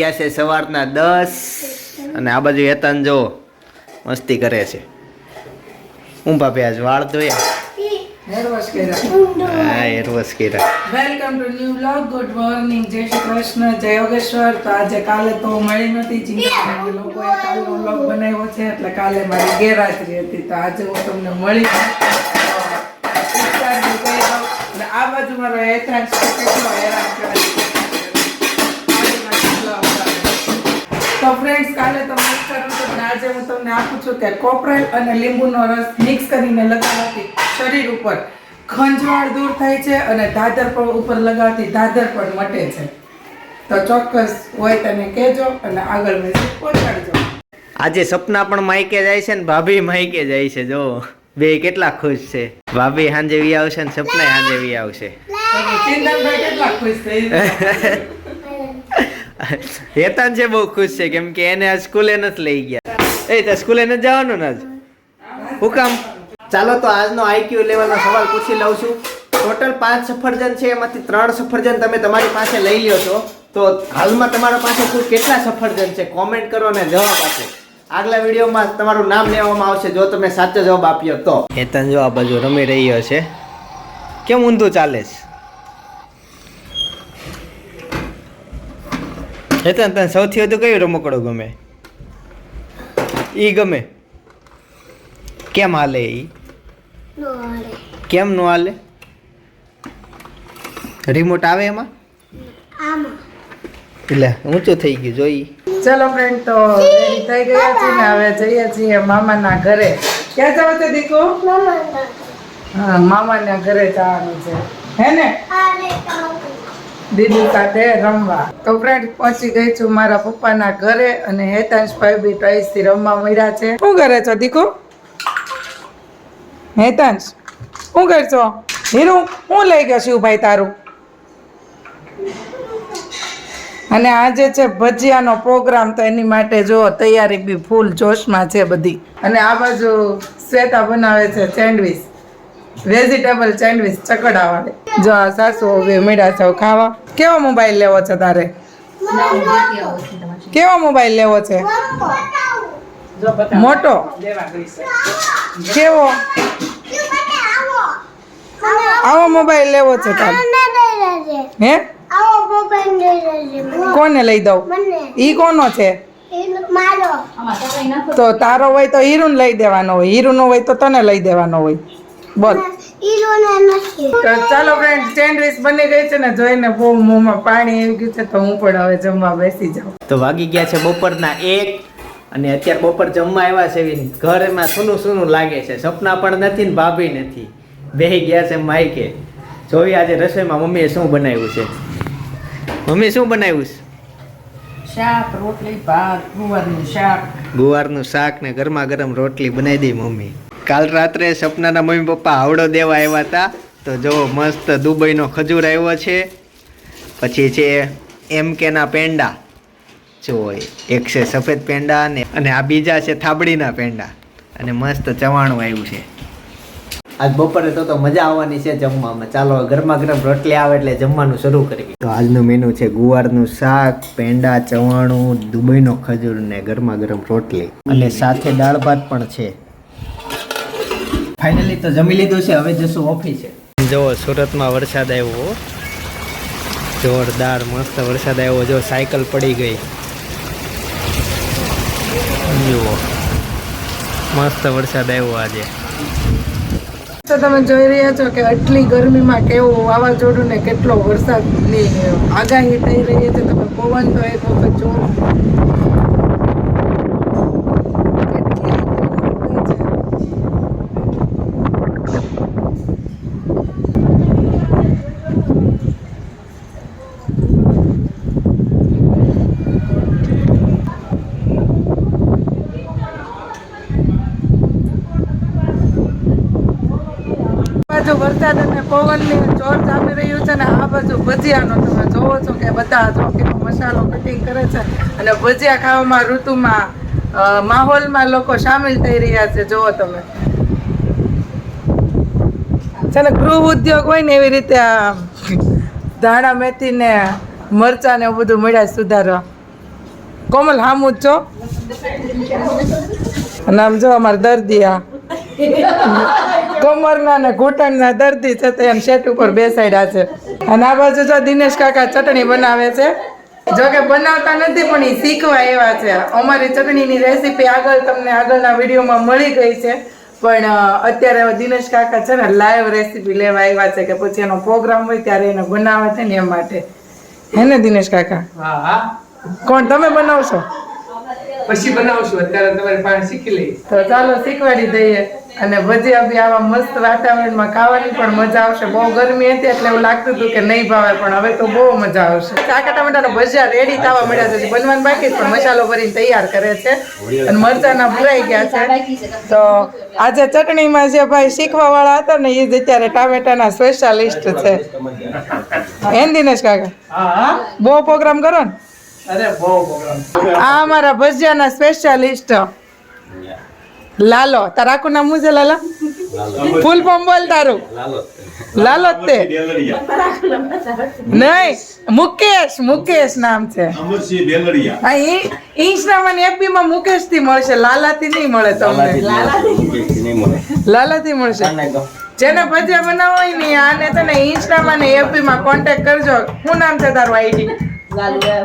વાગ્યા છે સવારના 10 અને આ બાજુ હેતન જો મસ્તી કરે છે. હું ભાભી આજ વાળ ધોયા હેરવોશ કર્યા. Welcome to new vlog. Good morning, જય શ્રી કૃષ્ણ, જય યોગેશ્વર. તો આજે કાલે તો મળી નહોતી ચિંતા, લોકોએ કાલનો વ્લોગ બનાવ્યો છે એટલે કાલે મારી ગેરહાજરી હતી. તો આજે હું તમને મળી આ બાજુ મારો હેતાંશ કેટલો હેરાન કરે. તો ફ્રેન્ડ્સ, કાલે તો મિક્સ કર્યું હતું અને આજે હું તમને આપું છું કે કોપરેલ અને લીંબુનો રસ મિક્સ કરીને લગાવવાથી શરીર ઉપર ખંજવાળ દૂર થાય છે અને ધાધર પણ ઉપર લગાવવાથી ધાધર પણ મટે છે. તો ચોક્કસ હોય તને કહેજો અને આગળ મેસેજ પહોંચાડજો. આજે સપના પણ માયકે જાય છે ને ભાભી માયકે જાય છે. જો બે કેટલા ખુશ છે. ભાભી સાંજે વી આવશે ને સપના સાંજે વી આવશે. ચિંતનભાઈ કેટલા ખુશ થઈ. હેતાન છે બહુ ખુશ છે કેમ કે એને આજ સ્કૂલે નથી લઈ ગયા. એ તો સ્કૂલે નથી જવાનું ને આજ? હું કામ? ચાલો તો આજનો આઈક્યુ લેવલનો સવાલ પૂછી લઉં છું. ટોટલ 5 સફરજન છે, એમાંથી 3 સફરજન તમે તમારી પાસે લઈ લ્યો છો. તો હાલમાં તમારા પાસે કુલ કેટલા સફરજન છે કોમેન્ટ કરો અને જવાબ આપો. આગલા વિડીયોમાં તમારું નામ લેવામાં આવશે જો તમે સાચો જવાબ આપ્યો તો. હેતન જો આ બાજુ રમી રહ્યો છે. કેમ ઊંધું ચાલે છે? હેતન તને સૌથી વધુ કયું રમકડું ગમે? ઈ ગમે? કેમ હાલે ઈ? કેમ નો હાલે? રિમોટ આવે એમાં? એટલે ઊંચું થઈ ગયું જોઈ. ચલો ફ્રેન્ડ, તો રેડી થઈ ગયા છીએ ને હવે જઈએ છીએ મામાના ઘરે. ક્યાં જાવ છે દીકુ? હા, મામાના ઘરે જવાનું છે, હે ને? દીદી સાથે રમવા. તો ફ્રેન્ડ, પહોંચી ગઈ છું મારા પપ્પાના ઘરે અને હેતાંશભાઈ બી ટોયસથી રમવા મળ્યા છે. શું કરે છો દીકુ? હેતાંશ, શું કરશો? હીરુ, હું લઈ ગયો શિવભાઈ તારું? અને આજે છે ભજીયાનો પ્રોગ્રામ, તો એની માટે જો તૈયારી બી ફૂલ જોશમાં છે બધી. અને આ બાજુ શ્વેતા બનાવે છે સેન્ડવીચ, વેજીટેબલ સેન્ડવીચ ચકડાવાળી. જો આ સાસુ હવે મેળા છે ખાવા. કેવો મોબાઈલ લેવો છે તારે? કેવો મોબાઈલ લેવો છે? મોટો? કેવો? આવો મોબાઈલ લેવો છે તારે? હે? કોને લઈ દઉં? ઈ કોનો છે? તો તારો હોય તો હીરું લઈ દેવાનો હોય, હીરું નો હોય તો તને લઈ દેવાનો હોય. બોલ. તો ચાલો ફ્રેન્ડ, સેન્ડવીચ બની ગઈ છે ને જોઈને બહુ મોંમાં પાણી આવી ગયું છે. તો હું પણ હવે જમવા બેસી જાઉં. તો વાગી ગયા છે બપોરના 1 અને અત્યારે બપોર જમવા આવ્યા છે. ઘરમાં સૂનું સૂનું લાગે છે. સપના પણ નથી ને ભાભી નથી, બેહી ગયા છે માઈકે. જોઈ આજે રસોઈમાં મમ્મીએ શું બનાવ્યું છે. મમ્મી શું બનાવ્યું છે? શાક, રોટલી, ભાત, ગુવારનું શાક. ગુવારનું શાક ને ગરમા ગરમ રોટલી બનાવી દી મમ્મી. કાલ રાત્રે સપનાના મમ્મી પપ્પા આવડો દેવા આવ્યા હતા. તો જો મસ્ત દુબઈનો ખજૂર આવ્યો છે, પછી છે MK ના પેંડા, જો એક છે સફેદ પેંડા અને આ બીજા છે થાબડીના પેંડા, અને મસ્ત ચવાણું આવ્યું છે. આજ બપોરે તો મજા આવવાની છે જમવામાં. ચાલો ગરમા ગરમ રોટલી આવે એટલે જમવાનું શરૂ કરીએ. તો આજનું મેનુ છે ગુવારનું શાક, પેંડા, ચવાણું, દુબઈનો ખજૂર ને ગરમા ગરમ રોટલી, અને સાથે દાળ ભાત પણ છે. ફાઇનલી તો જમી લીધું છે, હવે જશું ઓફિસે. જો સુરતમાં વરસાદ આવ્યો, જોરદાર મસ્ત વરસાદ આવ્યો. જો સાયકલ પડી ગઈ, જુઓ મસ્ત વરસાદ આવ્યો આજે. તો તમે જોઈ રહ્યા છો કે આટલી ગરમીમાં કેવું વાવાઝોડું ને કેટલો વરસાદની આગાહી થઈ રહી છે. તમે પવન તો એક વખત જો. વરસાદ અને પવનની જોર જામી રહ્યું છે ને આ બાજુ ભજીયાનો તમે જોવો છો કે બધા ચોકીનો મસાલો કટિંગ કરે છે અને ભજીયા ખાવામાં ઋતુમાં માહોલમાં લોકો સામેલ થઈ રહ્યા છે. જોવો તમે છે ને ગૃહ ઉદ્યોગ હોય ને એવી રીતે આ ધાણા મેથી ને મરચાં ને એવું બધું મળ્યા સુધારવા. કોમલ હામું જ છો અને આમ જો અમારે દર્દી આ કમરના ને ઘૂંટણના દર્દી છે તે એમ સેટ ઉપર બેસાડ્યા છે અને આ બાજુ જો દિનેશ કાકા ચટણી બનાવે છે જો કે બનાવતા નથી પણ એ શીખવા એવા છે અમારી ચટણીની રેસીપી આગળ તમને આગળના વિડીયોમાં મળી ગઈ છે પણ અત્યારે દિનેશ કાકા છે ને લાઈવ રેસીપી લેવા આવ્યા છે કે પછી એનો પ્રોગ્રામ હોય ત્યારે એને બનાવે છે ને એ માટે હે ને દિનેશ કાકા કોણ તમે બનાવશો પછી બનાવશું અત્યારે તમારી પાસે શીખી લઈ તો ચાલો શીખવાડી દઈએ અને ભજીયા બી આવા મસ્ત વાતાવરણમાં ખાવાની પણ મજા આવશે બહુ ગરમી હતી એટલે એવું લાગતું હતું કે નહીં ભાવે પણ હવે તો બહુ મજા આવશે કાકા ટમેટાનો ભજીયા રેડી થવા મળ્યા છે બનવાનું બાકી પણ મસાલો ભરીને તૈયાર કરે છે અને મરચાના ભરાઈ ગયા છે તો આજે ચટણીમાં જે ભાઈ શીખવા વાળા હતા ને એ જ અત્યારે ટામેટાના સ્પેશિયાલિસ્ટ છે એમ દિનેશ કાકા બહુ પ્રોગ્રામ કરો ને અરે બહુ પ્રોગ્રામ આ અમારા ભજીયાના સ્પેશિયાલિસ્ટ લાલો તાર આખું નામ શું છે લાલા ફૂલ ફોર્મ બોલ તારું લાલો તે નહીં મુકેશ નામ છે ઇન્સ્ટામાં એફબી માં મુકેશ થી મળશે લાલા થી નહીં મળે તમને લાલા થી મળશે જેને ભજીયા બનાવવા હોય ને આને તને ઇન્સ્ટામાં ને એફબી માં કોન્ટેક્ટ કરજો શું નામ છે તારું આઈડી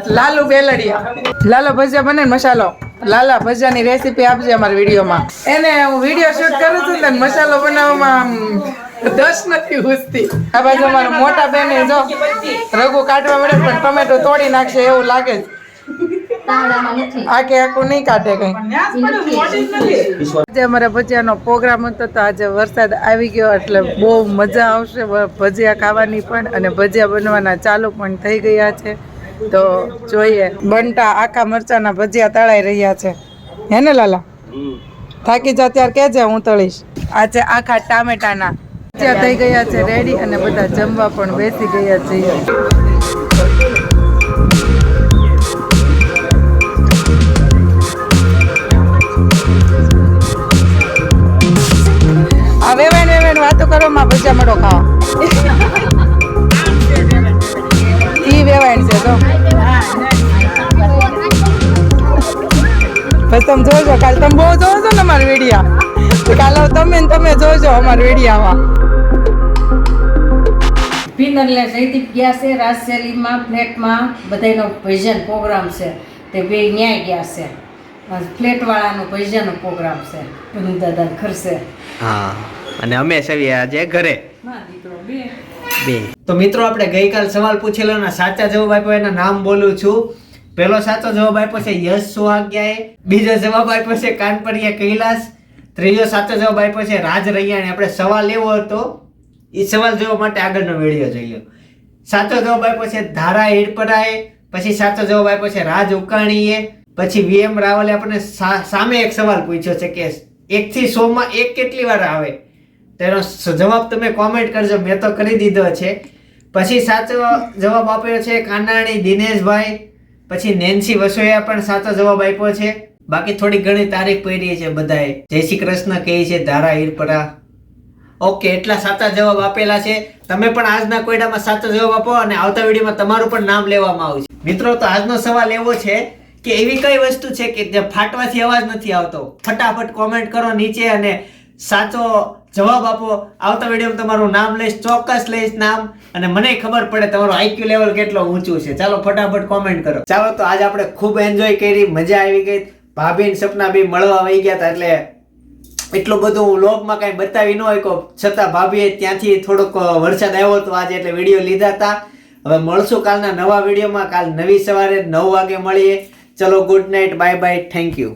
લાલુ બેલડિયા લાલો ભજીયા બને મસાલો લાલા ભજીયાની રેસીપી આપજે અમારા વિડીયોમાં એને હું વિડીયો શૂટ કરું છું ને મસાલો બનાવવામાં દસ નથી ઘૂસતી આ બાજુ અમારા મોટા બેને જો રઘુ કાઢવા મળે પણ ટમેટો તોડી નાખશે એવું લાગે છે આખે આખું નહીં કાઢે કઈ આજે અમારા ભજીયાનો પ્રોગ્રામ હતો તો આજે વરસાદ આવી ગયો એટલે બહુ મજા આવશે ભજીયા ખાવાની પણ અને ભજીયા બનવાના ચાલુ પણ થઈ ગયા છે તો જોઈએ બનતા આખા મરચાના ભજીયા તળાઈ રહ્યા છે હે ને લાલા થાકી જા ત્યારે કેજે હું તળીશ આજે આખા ટામેટાના ભજીયા થઈ ગયા છે રેડી અને બધા જમવા પણ બેસી ગયા છે આ વેવાણ વાતો કરો માં ભજીયા મળો ખાવા ઈ વેવાણ છે તો પછી તમે જોજો કાલે તમે બહુ જોવો છો ને અમારા વિડીયા કાલે તમે જોજો અમારા વિડીયામાં પિનરલે જયદીપ ગયા છે રાજશૈલીમાં ફ્લેટમાં બધાનો ભજન પ્રોગ્રામ છે તે બે ન્યાય ગયા છે ફ્લેટવાળાનો ભજનનો પ્રોગ્રામ છે પનુ દાદા ખરશે હા અને અમે સવી આજે ઘરે દીકરો બે તો મિત્રો આપણે ગઈકાલ સવાલ પૂછેલો ના સાચા જવાબ આપ્યો એના નામ બોલું છું પહેલો સાચો જવાબ આપ્યો છે યશ સુહાગ્યાએ બીજો જવાબ આપ્યો છે કાનપરિયા કૈલાસ ત્રીજો સાચો જવાબ આપ્યો છે રાજ રૈયાણે આપણે સવાલ એવો હતો એ સવાલ જોવા માટે આગળનો વિડીયો જોઈ લો સાચો જવાબ આપ્યો છે ધારા હિડપરાએ પછી સાચો જવાબ આપ્યો છે રાજ ઉકાણીએ પછી વીએમ રાવલે આપણને સામે એક સવાલ પૂછ્યો છે કે 1 થી 100 માં 1 કેટલી વાર આવે તેનો જવાબ તમે કોમેન્ટ કરજો મેં તો કરી દીધો છે પછી સાચો જવાબ આપ્યો છે કાનાણી દિનેશભાઈ પછી નેન્સી વસોયા પણ સાચો જવાબ આપ્યો છે બાકી થોડી ઘણી તારીખ પડી છે બધાએ જય શ્રી કૃષ્ણ કહે છે ધારા હીરપરા ઓકે એટલા સાચા જવાબ આપેલા છે તમે પણ આજના કોયડામાં સાચો જવાબ આપો અને આવતા વિડીયોમાં તમારું પણ નામ લેવામાં આવશે મિત્રો તો આજનો સવાલ એવો છે કે એવી કઈ વસ્તુ છે કે જે ફાટવાથી અવાજ નથી આવતો ફટાફટ કોમેન્ટ કરો નીચે અને સાચો જવાબ આપો આવતા વિડીયોમાં તમારું નામ લઈશ ચોક્કસ લઈશ નામ અને મને ખબર પડે તમારો આઈક્યુ લેવલ કેટલો ઊંચું છે ચાલો ફટાફટ કોમેન્ટ કરો ચાલો તો આજે આપણે ખૂબ એન્જોય કરી મજા આવી ગઈ ભાભી ને સપના બી મળવા આવી ગયા હતા એટલે એટલું બધું વ્લોગમાં કઈ બતાવી ન હોય છતાં ભાભીએ ત્યાંથી થોડોક વરસાદ આવ્યો હતો આજે એટલે વિડીયો લીધા હતા હવે મળશું કાલના નવા વિડીયોમાં કાલ નવી સવારે 9 વાગે મળીએ ચલો good night bye bye thank you